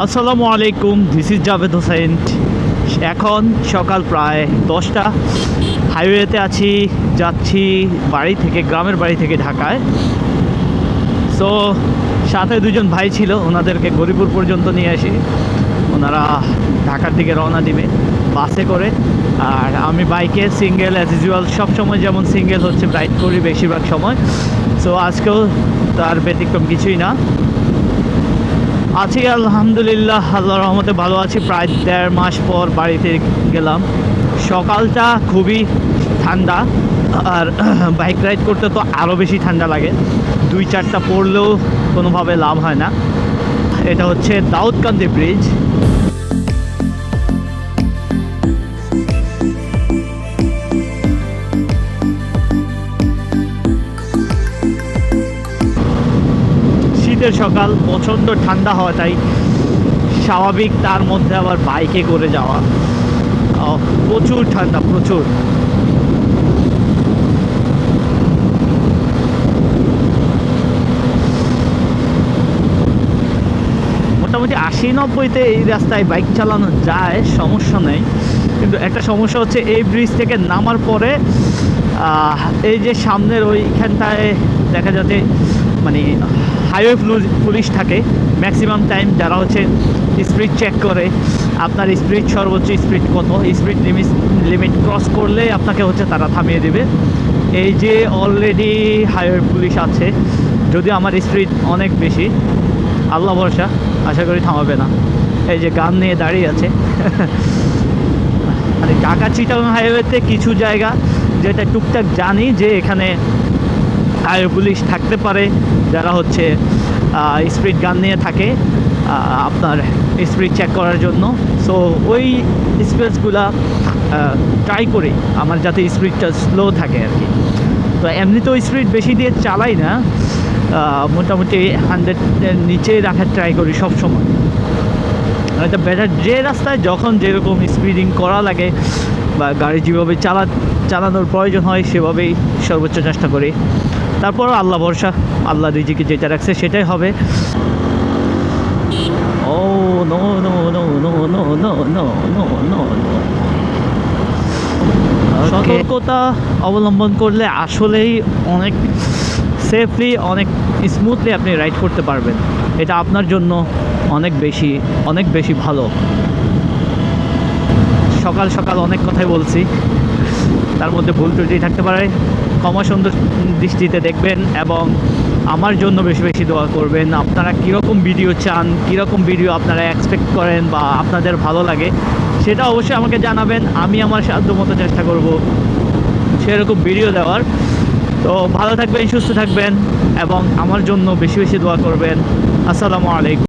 আসসালামু আলাইকুম, this is Javed Hossain. এখন সকাল প্রায় 10টা। হাইওয়েতে আছি, যাচ্ছি গ্রামের বাড়ি থেকে ঢাকায়। সো সাথে দুজন ভাই ছিল, ওনাদেরকে গরিপুর পর্যন্ত নিয়ে আসি। ওনারা ঢাকার দিকে রওনা দিবে বাসে করে, আর আমি বাইকে সিঙ্গেল অ্যাজ ইউজুয়াল সবসময় যেমন সিঙ্গেল রাইড করি বেশিরভাগ সময়। সো আজকেও তার ব্যতিক্রম কিছুই না। আছি আলহামদুলিল্লাহ, আল্লাহর রহমতে ভালো আছি। প্রায় 1.5 মাস পর বাড়িতে গেলাম। সকালটা খুবই ঠান্ডা, আর বাইক রাইড করতে তো আরও বেশি ঠান্ডা লাগে। 2-4টা পড়লেও কোনোভাবে লাভ হয় না। এটা হচ্ছে দাউদকান্দি ব্রিজ। শীতের সকাল, প্রচণ্ড ঠান্ডা হওয়াটাই স্বাভাবিক, তার মধ্যে আবার বাইকে করে যাওয়া, প্রচুর ঠান্ডা, প্রচুর। মোটামুটি 80-90-তে এই রাস্তায় বাইক চালানো যায়, সমস্যা নেই। কিন্তু একটা সমস্যা হচ্ছে, এই ব্রিজ থেকে নামার পরে এই যে সামনের ওইখানটায় দেখা যাচ্ছে মানে হাইওয়ে পুলিশ থাকে ম্যাক্সিমাম টাইম, যারা স্পিড চেক করে আপনার স্পিড, সর্বোচ্চ স্পিড কত, স্পিড লিমিট ক্রস করলে আপনাকে তারা থামিয়ে দেবে। এই যে অলরেডি হাইওয়ে পুলিশ আছে, যদি আমার স্পিড অনেক বেশি, আল্লাহ ভরসা, আশা করি থামাবে না। এই যে গান নিয়ে দাঁড়িয়ে আছে। মানে ঢাকা চিটাগাং হাইওয়েতে কিছু জায়গা যেটা টুকটাক জানি যে এখানে হাইওয়ে পুলিশ থাকতে পারে, যারা স্পিড গান নিয়ে থাকে আপনার স্পিড চেক করার জন্য। সো ওই স্পেসগুলা ট্রাই করি আমার, যাতে স্পিডটা স্লো থাকে আর কি। তো এমনিতেও স্পিড বেশি দিয়ে চালাই না, মোটামুটি 100-এর নিচে রাখার ট্রাই করি সব সময়। এটা বেটার, যে রাস্তায় যখন যেরকম স্পিডিং করা লাগে বা গাড়ি যেভাবে চালানোর প্রয়োজন হয় সেভাবেই সর্বোচ্চ চেষ্টা করি। তারপর আল্লাহ ভরসা, আল্লাহ রিজিকে যেটা রাখছে সেটাই হবে। Oh no no no no no no no no no no. সতর্কতা অবলম্বন করলে আসলেই অনেক সেফলি, অনেক স্মুথলি আপনি রাইড করতে পারবেন। এটা আপনার জন্য অনেক বেশি ভালো। সকাল সকাল অনেক কথাই বলছি, তার মধ্যে ভুল ত্রুটি থাকতে পারে। ক্ষমা সুন্দর দৃষ্টিতে দেখবেন এবং আমার জন্য বেশি বেশি দোয়া করবেন। আপনারা কীরকম ভিডিও চান, কীরকম ভিডিও আপনারা এক্সপেক্ট করেন বা আপনাদের ভালো লাগে, সেটা অবশ্যই আমাকে জানাবেন। আমি আমার সাধ্য মতো চেষ্টা করব সেরকম ভিডিও দেওয়ার। তো ভালো থাকবেন, সুস্থ থাকবেন এবং আমার জন্য বেশি বেশি দোয়া করবেন। আসসালামু আলাইকুম।